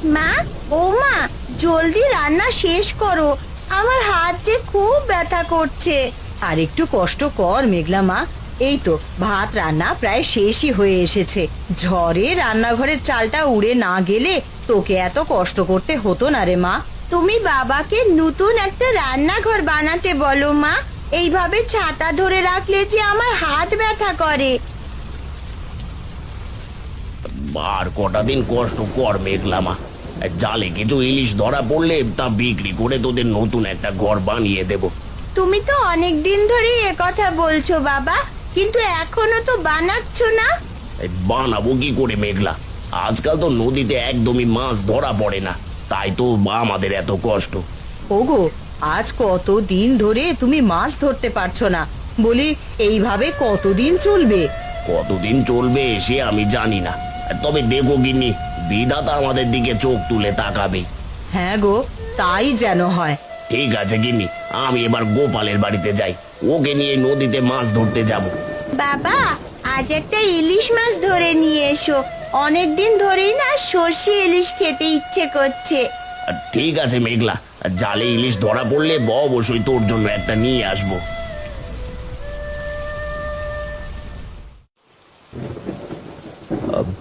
মা, ও মা, জলদি রান্না শেষ করো, আমার হাত যে খুব ব্যথা করছে। আর একটু কষ্ট কর মেঘলা মা, এই তো ভাত রান্না প্রায় শেষই হয়ে এসেছে। ঝড়ে রান্নাঘরের চালটা উড়ে না গেলে তোকে এত কষ্ট করতে হতো না রে মা। তুমি বাবাকে নতুন একটা রান্নাঘর বানাতে বলো মা, এইভাবে ছাতা ধরে রাখলে যে আমার হাত ব্যথা করে। আর কটা দিন কষ্ট কর মেঘলা মা, জালে কিছু ইলিশ ধরা পড়লে তা বিক্রি করে তোদের নতুন একটা ঘর বানিয়ে দেব। তুমি তো অনেক দিন ধরেই কথা বলছো বাবা, কিন্তু এখনো তো বানাচ্ছ না। বানাবো কি করে মেঘলা, আজকাল তো নদীতে একদমই মাছ ধরা পড়ে না, তাই তো আমাদের এত কষ্ট। ওগো, আজ কতদিন ধরে তুমি মাছ ধরতে পারছো না, বলি এইভাবে কতদিন চলবে? কতদিন চলবে সে আমি জানি না, তবে দেখো গিন্নি, বিধাতা আমাদের দিকে চোখ তুলে তাকাবে। হ্যাঁ গো, তাই যেন হয়। ঠিক আছে গিন্নি, আমি এবার গোপালের বাড়িতে যাই, ওকে নিয়ে নদীতে মাছ ধরতে যাব। বাবা, আজ একটা ইলিশ মাছ ধরে নিয়ে এসো, অনেকদিন ধরেই না সর্ষে ইলিশ খেতে ইচ্ছে করছে। ঠিক আছে মেঘলা, জালে ইলিশ ধরা পড়লে অবশ্যই তোর জন্য একটা নিয়ে আসবো।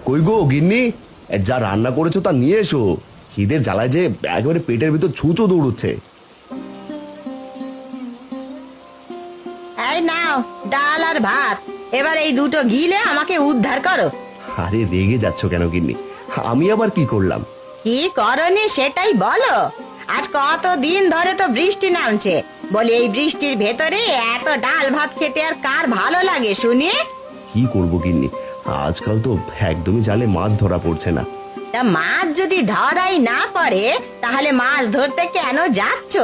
কই গো গিন্নি, যা রান্না করেছো তা নিয়ে এসো। খিদের জ্বালায় যে একেবারে পেটের ভিতর ছুঁচো দৌড়চ্ছে। এই নাও ডাল আর ভাত, এবার এই দুটো গিলে আমাকে উদ্ধার করো। আরে রেগে যাচ্ছ কেন গিন্নি, আমি আবার কি করলাম? কি করনি সেটাই বলো। আজ কতদিন ধরে তো বৃষ্টি নামছে, বলি এই বৃষ্টির ভেতরে এত ডাল ভাত খেতে আর কার ভালো লাগে শুনি? কি করবো গিন্নি, আজকাল তো একদমই জালে মাছ ধরা পড়ছে না। তা মাছ যদি ধরাই না পড়ে তাহলে মাছ ধরতে কেন যাচ্ছ?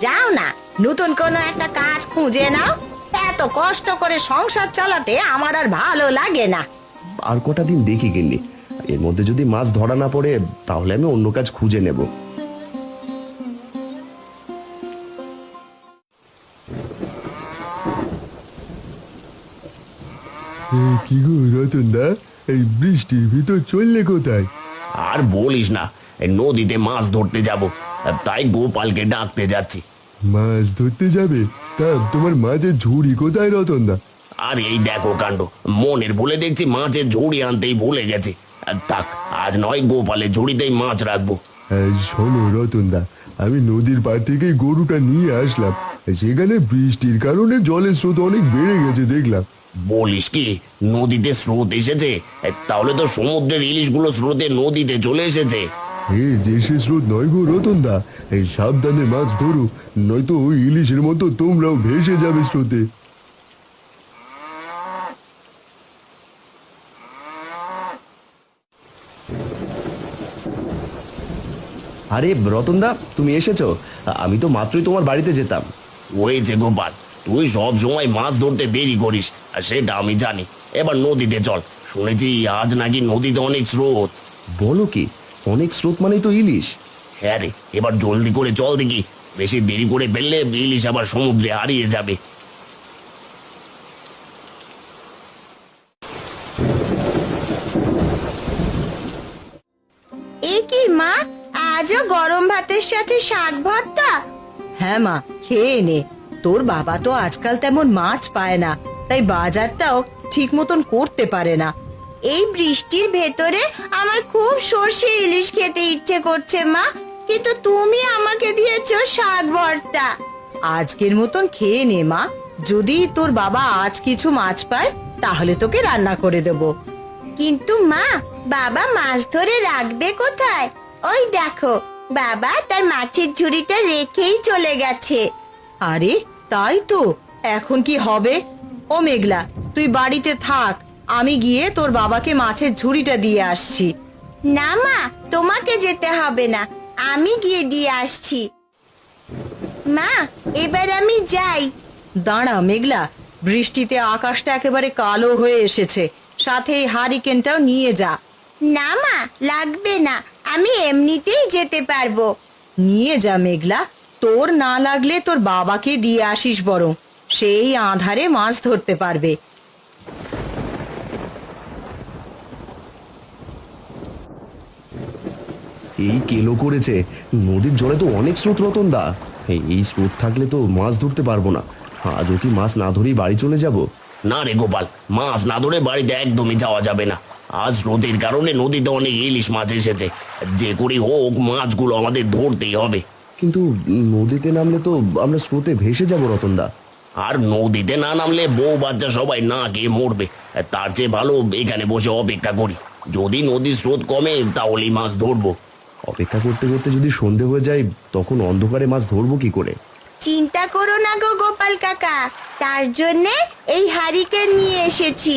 যাও না, নতুন কোনো একটা কাজ খুঁজে নাও। এত কষ্ট করে সংসার চালাতে আমার আর ভালো লাগে না। আর কটা দিন দেখি গিন্নি, এর মধ্যে যদি মাছ ধরা না পড়ে তাহলে আমি অন্য কাজ খুঁজে নেব। কি গো রতন দা, এই বৃষ্টির ভিতর চললে কোথায়? আর বলিস না, এই নদীতে মাছ ধরতে যাব, তাই গোপালকে ডাকতে যাচ্ছি। মাছ ধরতে যাবে? তা তোমার মাছের ঝুড়ি কোথায় রতন দা? আর এই দেখো কাণ্ড, মনের ভুলে দেখছি মাছের ঝুড়ি আনতেই ভুলে গেছি। থাক, আজ নয় গোপালের ঝুড়িতেই মাছ রাখবো। শোনো রতন দা, আমি নদীর পাড় থেকে গরুটা নিয়ে আসলাম, সেখানে বৃষ্টির কারণে জলের স্রোত অনেক বেড়ে গেছে দেখলাম। বলিস কি, নদীতে স্রোত এসেছে? তাহলে তো সমুদ্রের ইলিশগুলো স্রোতে নদীতে চলে এসেছে। যে সে স্রোত নয় গো রতন দা, এই সাবধানে মাছ ধরো, নয়তো ওই ইলিশের মতো তোমরাও ভেসে যাবে স্রোতে। আরে রতনদা, তুমি এসেছো? আমি তো মাত্রই তোমার বাড়িতে যেতাম। ওই যে গোপাল, তুই সব সময় মাছ ধরতে দেরি করিস, আর সেটা আমি জানি। এবার নদীতে চল, শুনেছি আজ নাকি নদীতে অনেক স্রোত। বলো কি, অনেক স্রোত মানেই তো ইলিশ? হ্যাঁ রে, এবার জলদি করে চল দেখি, বেশি দেরি করে ফেললে ইলিশ আবার সমুদ্রে হারিয়ে যাবে। এ কি মা, আজও গরম ভাতের সাথে শাক ভর্তা? হ্যাঁ মা, খেয়ে নে। তোর বাবা তো আজকাল তেমন মাছ পায় না, তাই বাজারটাও ঠিক মতন করতে পারে না। এই বৃষ্টির ভেতরে আমার খুব সর্ষে ইলিশ খেতে ইচ্ছে করছে মা, কিন্তু তুমি আমাকে দিয়েছো শাক ভর্তা। আজকের মতন খেয়ে নে মা, যদি তোর বাবা আজ কিছু মাছ পায় তাহলে তোকে রান্না করে দেব। কিন্তু মা, বাবা মাছ ধরে রাখবে কোথায়? ওই দেখো, বাবা তার মাছের ঝুড়িটা রেখেই চলে গেছে। আরে তাই তো, এখন কি হবে? ও মেঘলা, তুই বাড়িতে থাক, আমি গিয়ে তোর বাবাকে মাছের ঝুড়িটা দিয়ে আসছি। না মা, তোমাকে যেতে হবে না, আমি গিয়ে দিয়ে আসছি। মা, এবার আমি যাই। দাঁড়া মেঘলা, বৃষ্টিতে আকাশটা একেবারে কালো হয়ে এসেছে, সাথে এই হারিকেনটাও নিয়ে যা। না মা, লাগবে না, আমি এমনিতেই যেতে পারবো। নিয়ে যা মেঘলা, তোর না লাগলে তোর বাবাকে দিয়ে আসিস বরং, সেই আঁধারে মাছ ধরতে পারবে। এই কেলো করেছে। নদীর জলে তো অনেক স্রোত রতনদা। এই স্রোত থাকলে তো মাছ ধরতে পারবো না। আজও কি মাছ না ধরেই বাড়ি চলে যাব? না রে গোপাল, মাছ না ধরে বাড়িতে একদমই যাওয়া যাবে না। আজ রোদের কারণে নদীতে অনেক ইলিশ মাছ এসেছে। যে করে হোক মাছগুলো আমাদের ধরতেই হবে। কিন্তু নদীতে নামলে তো আমরা স্রোতে ভেসে যাব রতনদা। আর নদীতে না নামলে বউ বাচ্চা সবাই না খেয়ে মরবে। তার চেয়ে ভালো এখানে বসে অপেক্ষা করি। যদি নদীর স্রোত কমে তাহলেই মাছ ধরবো। অপেক্ষা করতে করতে যদি সন্ধে হয়ে যায়, তখন অন্ধকারে মাছ ধরবো কি করে? চিন্তা করো না গো গোপাল কাকা, তার জন্যে এই হারিকেন নিয়ে এসেছি।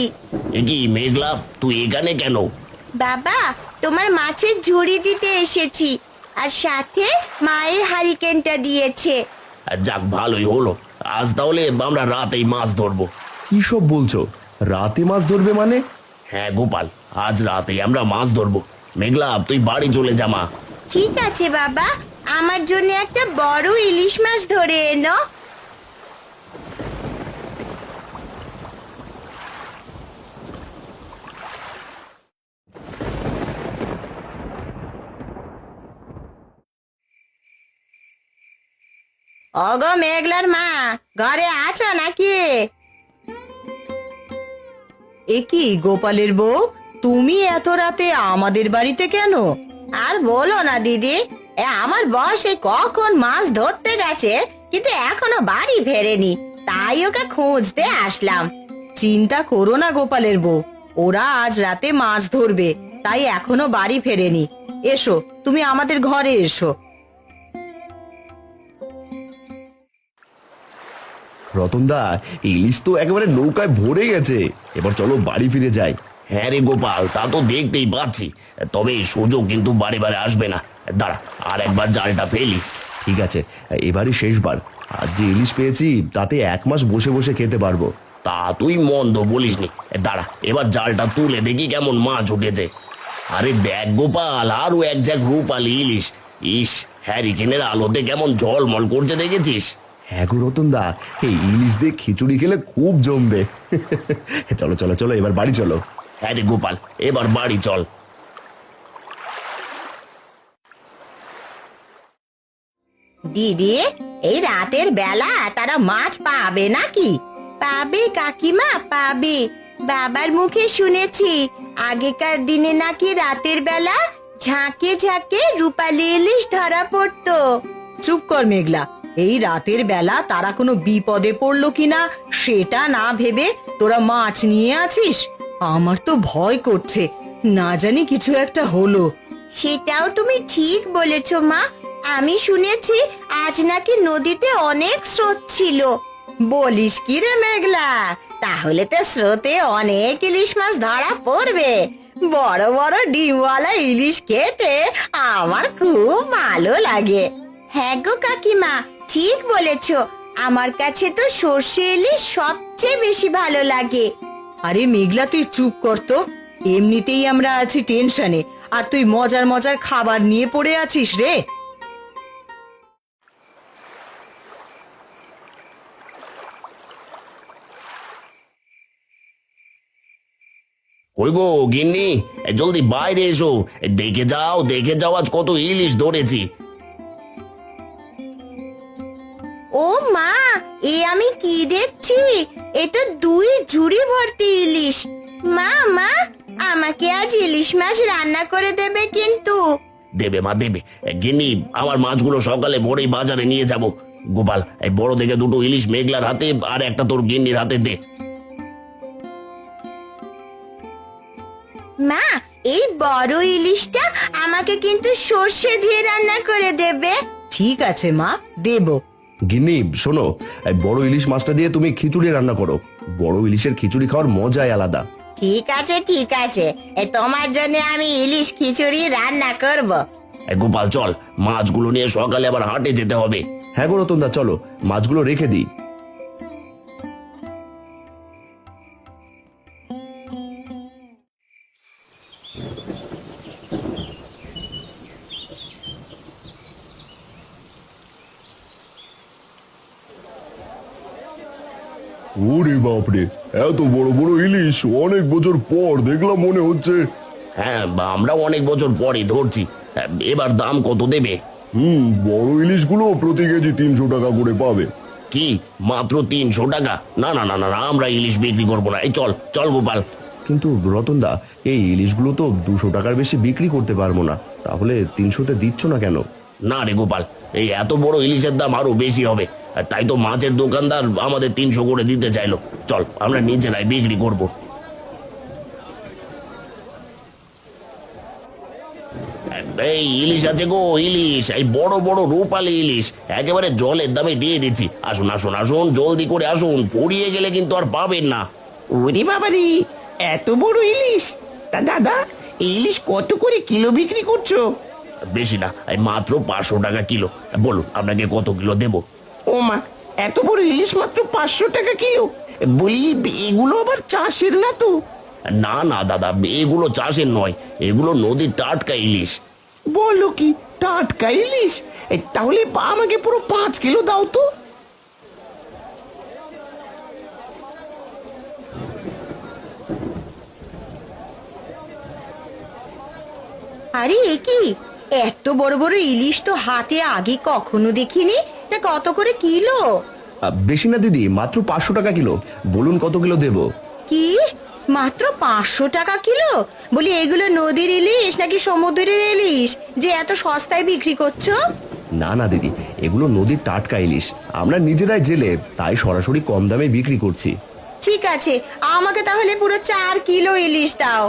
এ কি মেঘলা, তুই এখানে কেন? বাবা, তোমার মাছের ঝুড়ি দিতে এসেছি, আর সাথে মায়ের হারিকেনটা দিয়েছে। যাক ভালোই হলো। আজ তাহলে আমরা রাতেই মাছ ধরবো। কি সব বলছো? রাতে মাছ ধরবে মানে? হ্যাঁ গোপাল, আজ রাতেই আমরা মাছ ধরবো। মেঘলা, তুই বাড়ি চলে যা মা। ঠিক আছে বাবা, আমার জন্য একটা বড় ইলিশ মাছ ধরে এনো। অগো মেঘলার মা, ঘরে আছো নাকি? এ কি গোপালের বউ, তুমি এত রাতে আমাদের বাড়িতে কেন? আর বলো না দিদি, আমার বয়সে কখন মাছ ধরতে গেছে, কিন্তু এখনো বাড়ি ফেরেনি, তাই ওকে খুঁজতে আসলাম। চিন্তা করো না গোপালের বউ, ওরা আজ রাতে মাছ ধরবে, তাই এখনো বাড়ি ফেরেনি। এসো, তুমি আমাদের ঘরে এসো। রতনদা, ইলিশ তো একেবারে নৌকায় ভরে গেছে। এবার চলো বাড়ি ফিরে যাই। হ্যাঁ রে গোপাল, তা তো দেখতেই পাচ্ছি। তবে এই সুযোগ কিন্তু বারে বারে আসবে না। দাঁড়া, আর একবার জালটা ফেলি। ঠিক আছে, এবারই শেষবার। আজ যে ইলিশ পেয়েছি তাতে 1 মাস বসে বসে খেতে পারবো। তা তুই মন্দ বলিসনি। দাঁড়া, এবার জালটা তুলে দেখি কেমন মাছ উঠেছে। আরে দেখ গোপাল, আরো এক ঝাঁক রূপালি ইলিশ। ইস, হ্যারিকেনের আলোতে কেমন ঝলমল করছে দেখেছিস? হ্যাঁ গো রতনদা, এই ইলিশ দিয়ে খিচুড়ি খেলে খুব জমবে। চলো চলো চলো, এবার বাড়ি চলো। হ্যাঁ রে গোপাল, এবার বাড়ি চল। দিদি, এই রাতের বেলা তারা মাছ পাবে নাকি? পাবে কাকিমা, পাবে। বাবার মুখে শুনেছি আগেকার দিনে নাকি রাতের বেলা ঝাঁকে ঝাঁকে রূপালী ইলিশ ধরা পড়তো। চুপ কর মেঘলা, এই রাতের বেলা তারা কোনো বিপদে পড়লো কিনা সেটা না ভেবে তোরা মাছ নিয়ে আছিস। আমার তো ভয় করছে, না জানি কিছু একটা হলো। সেটাও তুমি ঠিক বলেছ মা, আমি শুনেছি আজ নাকি নদীতে অনেক স্রোত ছিল। বলিস কি রে মেঘলা, তাহলে তো স্রোতে অনেক ইলিশ মাছ ধরা পড়বে। বড় বড় ডিমওয়ালা ইলিশ খেতে আমার খুব ভালো লাগে। হ্যাঁ গো কাকিমা, ঠিক বলেছ। আমার কাছে তো সর্ষে ইলিশ সবচেয়ে বেশি ভালো লাগে। আরে মেঘলা, তুই চুপ কর তো। এমনিতেই আমরা আছি টেনশনে, আর তুই মজার মজার খাবার নিয়ে পড়ে আছিস রে। কই গো গিন্নি, জলদি বাইরে এসো। দেখে যাও, দেখে যাও আজ কত ইলিশ ধরেছি। ও মা, এ আমি কি দেখছি? এ তো 2 ঝুড়ি ভর্তি ইলিশ। মা মা, আমাকে আজ ইলিশ মাছ রান্না করে দেবে কিন্তু। দেবে মা, দেবে। গিন্নি, আমার মাছগুলো সকালে ভোরেই বাজারে নিয়ে যাব। গোপাল, এই বড় দেখে 2টো ইলিশ মেঘলার হাতে, আর একটা তোর গিন্নির হাতে দে। মা, এই বড় ইলিশটা আমাকে কিন্তু সর্ষে দিয়ে রান্না করে দেবে। ঠিক আছে মা, দেবো। গিন্নি শোনো, এই বড় ইলিশ মাছটা দিয়ে তুমি খিচুড়ি রান্না করো। বড় ইলিশের খিচুড়ি খাওয়ার মজাই আলাদা। ঠিক আছে ঠিক আছে, তোমার জন্য আমি ইলিশ খিচুড়ি রান্না করব। গোপাল চল, মাছগুলো নিয়ে সকালে আবার হাটে যেতে হবে। হ্যাঁ গো রতনদা, চলো মাছগুলো রেখে দিই। ওরে বাপরে, এত বড় বড় ইলিশ অনেক বছর পর দেখলাম মনে হচ্ছে। হ্যাঁ, আমরা অনেক বছর পরে ধরছি। এবার দাম কত দেবে? বড় ইলিশগুলো প্রতি কেজি 300 টাকা করে পাবে। কি মাত্র 300 টাকা? না না না না না, আমরা ইলিশ বিক্রি করবো না। এই চল চল গোপাল। কিন্তু রতনদা, এই ইলিশগুলো তো 200 টাকার বেশি বিক্রি করতে পারবো না, তাহলে 300-তে দিচ্ছ না কেন? না রে গোপাল, এই এত বড় ইলিশের দাম আরো বেশি হবে, আর তাই তো মাছের দোকানদার আমাদের 300 করে দিতে চাইলো। চল আমরা নিজেরাই বিক্রি করব। এই ইলিশ আছে গো, ইলিশ, এই বড় বড় রূপালী ইলিশ, একেবারে জলের দামে দিয়ে দিচ্ছি। আসুন আসুন আসুন, জলদি করে আসুন, পড়িয়ে গেলে কিন্তু আর পাবেন না। ওরে বাবারে, এত বড় ইলিশ! তা দাদা, এই ইলিশ কত করে কিলো বিক্রি করছো? বেশি না, এই মাত্র 500 টাকা কিলো। বলুন আপনাকে কত কিলো দেবো? ও মা, এত বড় ইলিশ মাত্র 500 টাকা কিলো? বলি, এগুলো আবার চাষের না তো? না না দাদা, এগুলো চাষের নয়, এগুলো নদীর টাটকা ইলিশ। বলো কি, টাটকা ইলিশ? তাহলে আমাকে পুরো 5 কিলো দাও তো। আরে এ কি, এত বড় বড় ইলিশ তো হাটে আগে কখনো দেখিনি। তা কত করে কিলো? বেশি না দিদি, মাত্র 500 টাকা কিলো। বলুন কত কিলো দেবো? কি, মাত্র 500 টাকা কিলো? বলি, এগুলো নদীর ইলিশ নাকি সমুদ্রের ইলিশ যে এত সস্তায় বিক্রি করছো? না না দিদি, এগুলো নদীর টাটকা ইলিশ, আমরা নিজেরাই জেলে, তাই সরাসরি কম দামে বিক্রি করছি। ঠিক আছে, আমাকে তাহলে পুরো 4 কিলো ইলিশ দাও।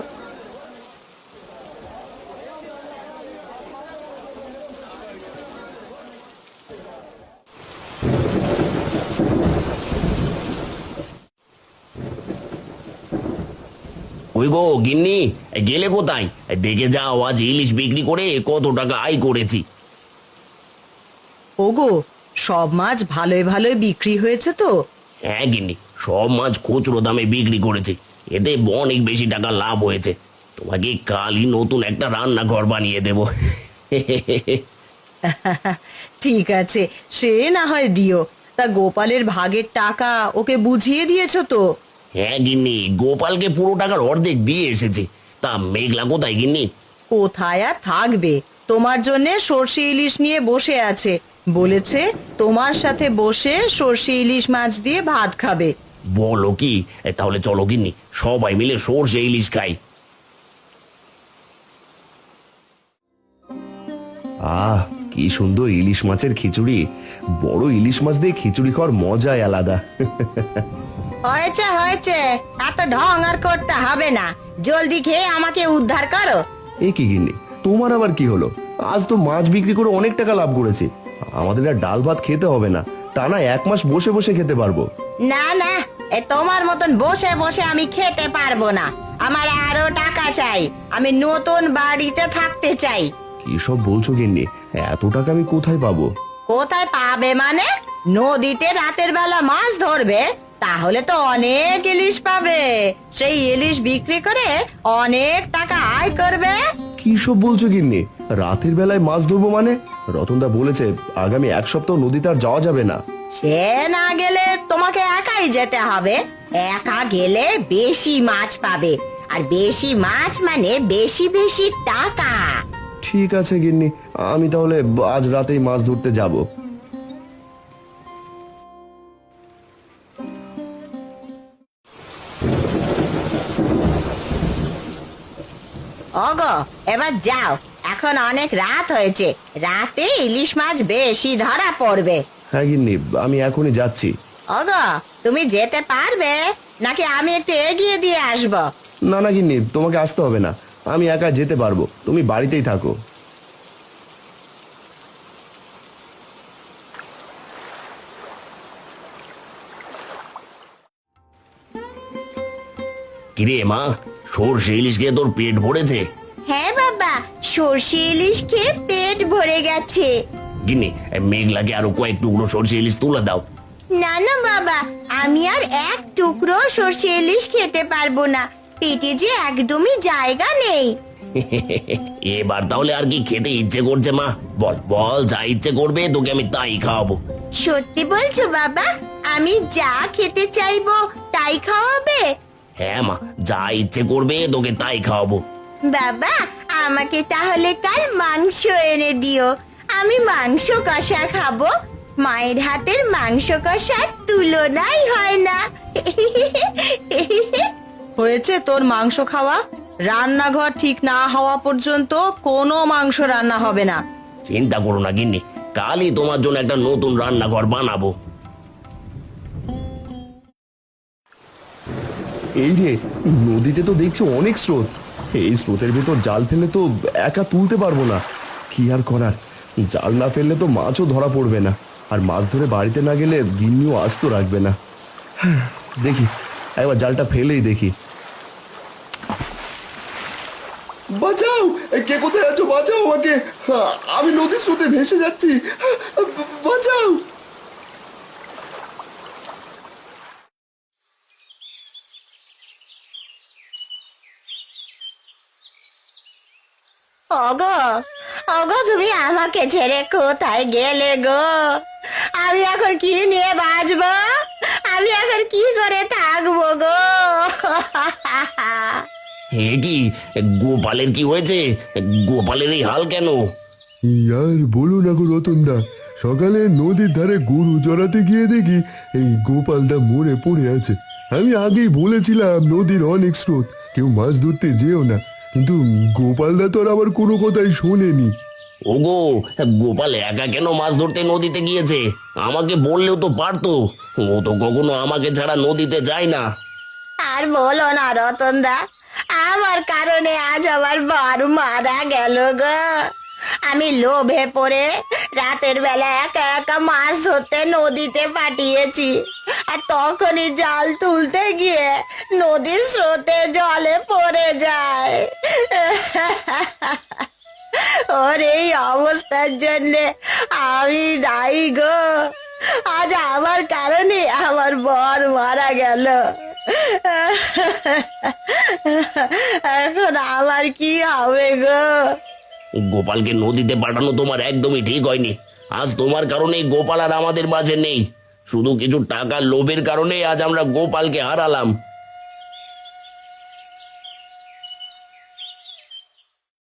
ওই গো গিন্নি, গেলে কোথায়? দেখে যাও আজ ইলিশ বিক্রি করে কত টাকা আয় করেছি। ওগো, সব মাছ ভালোই ভালোই বিক্রি হয়েছে তো? হ্যাঁ গিন্নি, সব মাছ খুচরো দামে বিক্রি করেছি, এতে অনেক বেশি টাকা লাভ হয়েছে। তোমাকে কালই নতুন একটা রান্নাঘর বানিয়ে দেব। ঠিক আছে, সে না হয় দিও। তা গোপালের ভাগের টাকা ওকে বুঝিয়ে দিয়েছো তো? হ্যাঁ গিন্নি, গোপালকে পুরো টাকার অর্ধেক দিয়ে এসেছে। তা মেঘলা কোথায় গিন্নি? কোথায় আর থাকবে, তোমার জন্য সর্ষে ইলিশ নিয়ে বসে আছে। বলেছে তোমার সাথে বসে সর্ষে ইলিশ মাছ দিয়ে ভাত খাবে। বলো কি? তাহলে চলো গিন্নি, সবাই মিলে সর্ষে ইলিশ খাই। আহ, কি সুন্দর ইলিশ মাছের খিচুড়ি! বড় ইলিশ মাছ দিয়ে খিচুড়ি খাওয়ার মজাই আলাদা। হয়েছে হয়েছে, এত ঢং আর করতে হবে না। জলদি খেয়ে আমাকে উদ্ধার করো। এ কি গিন্নি, তোমার আবার কি হলো? আজ তো মাছ বিক্রি করে অনেক টাকা লাভ করেছি, আমাদের আর ডাল ভাত খেতে হবে না, টানা 1 মাস বসে বসে খেতে পারবো। না না, এ তোমার মতন বসে বসে আমি খেতে পারবো না। আমার আরো টাকা চাই, আমি নতুন বাড়িতে থাকতে চাই। কি সব বলছো গিন্নি? এত টাকা আমি কোথায় পাবো? কোথায় পাবে মানে? নদীতে রাতের বেলা মাছ ধরবে, তাহলে তো অনেক ইলিশ পাবে। সেই ইলিশ বিক্রি করে অনেক টাকা আয় করবে। কি সব বলছো গিন্নি? রাতের বেলায় মাছ ধরবো মানে? রতনদা বলেছে আগামী 1 সপ্তাহ নদীতে আর যাওয়া যাবে না। সে না গেলে তোমাকে একাই যেতে হবে। একা গেলে বেশি মাছ পাবে, আর বেশি মাছ মানে বেশি বেশি টাকা। ঠিক আছে গিন্নি, আমি তাহলে আজ রাতেই মাছ ধরতে যাব। ওগো, এবার যাও, এখন অনেক রাত হয়েছে, রাতে ইলিশ মাছ বেশি ধরা পড়বে। হ্যাঁ গিন্নি, আমি এখনই যাচ্ছি। ওগো, তুমি যেতে পারবে নাকি আমি একটু এগিয়ে দিয়ে আসবো? না না গিন্নি, তোমাকে আসতে হবে না, আমি একা যেতে পারবো, তুমি বাড়িতেই থাকো। কিরে মা, সর্ষে ইলিশ খেয়ে তোর পেট ভরেছে? হ্যাঁ বাবা, সর্ষে ইলিশ খেয়ে পেট ভরে গেছে। গিন্নি, মেঘলাকে আরো কয়েক টুকরো সর্ষে ইলিশ তুলে দাও। না না বাবা, আমি আর এক টুকরো সর্ষে ইলিশ খেতে পারবো না, পেটে যে একদমই জায়গা নেই। এবার তাহলে আর কি খেতে ইচ্ছে করছে মা? বল বল, যা ইচ্ছে করবে তোকে আমি তাই খাওয়াবো। সত্যি বলছো বাবা? আমি যা খেতে চাইবো তাই খাওয়াবে? হ্যাঁ মা, যা ইচ্ছে করবে তোকে তাই খাওয়াবো। বাবা, আমাকে তাহলে কাল মাংস এনে দিও, আমি মাংস কষা খাবো। মায়ের হাতের মাংস কষার তুলনাই হয় না। হয়েছে তোর মাংস খাওয়া? রান্নাঘর ঠিক না হওয়া পর্যন্ত কোনো মাংস রান্না হবে না। চিন্তা করো না গিন্নি, কালই তোমার জন্য একটা নতুন রান্নাঘর বানাবো। এই রে, নদীতে তো দেখছি অনেক স্রোত। এই স্রোতের ভেতর জাল ফেলে তো একা তুলতে পারবো না। কি আর করার, জাল না ফেললে তো মাছও ধরা পড়বে না, আর মাছ ধরে বাড়িতে না গেলে গিন্নিও আস্ত রাখবে না। দেখি একবার জালটা ফেলেই দেখি। বাঁচাও, কে কোথায় আছো? বাঁচাও আমাকে, আমি নদীর স্রোতে ভেসে যাচ্ছি, বাঁচাও। ওগো, ওগো, তুমি আমাকে ছেড়ে কোথায় গেলে গো? আমি এখন কি নিয়ে বাঁচবো? আমি এখন কি করে থাকবো গো? হে কি, গোপালের কি হয়েছে? গোপালের এই হাল কেন? আর বলো না গো রতনদা, সকালে নদীর ধারে গরু চড়াতে গিয়ে দেখি এই গোপালদা মরে পড়ে আছে। আমি আগেই বলেছিলাম নদীর অনেক স্রোত, কেউ মাছ ধরতে যেও না, কিন্তু গোপালদা তো আর আমার কোনো কথাই শোনেনি। ওগো, গোপাল একা কেন মাছ ধরতে নদীতে গিয়েছে? আমাকে বললেও তো পারতো। ও তো কখনো আমাকে ছাড়া নদীতে যায় না। আর বলো না রতনদা, আমার কারণে আজ আমার বর মারা গেল গো। আমি লোভে পড়ে রাতের বেলা একা একা মাছ ধরতে নদীতে পাঠিয়েছি, আর তখনই জাল তুলতে গিয়ে নদীর স্রোতে জলে পড়ে যায়। ওর এই অবস্থার জন্যে আমি দায়ী গো। আজ আমার কারণে আমার বর মারা গেল। এখন আমার কি হবে গো? গোপালকে নদীতে পাঠানো তোমার একদমই ঠিক হয়নি। আজ তোমার কারণে গোপাল আর আমাদের মাঝে নেই। শুধু কিছু টাকার লোভের কারণে আজ আমরা গোপালকে হারালাম।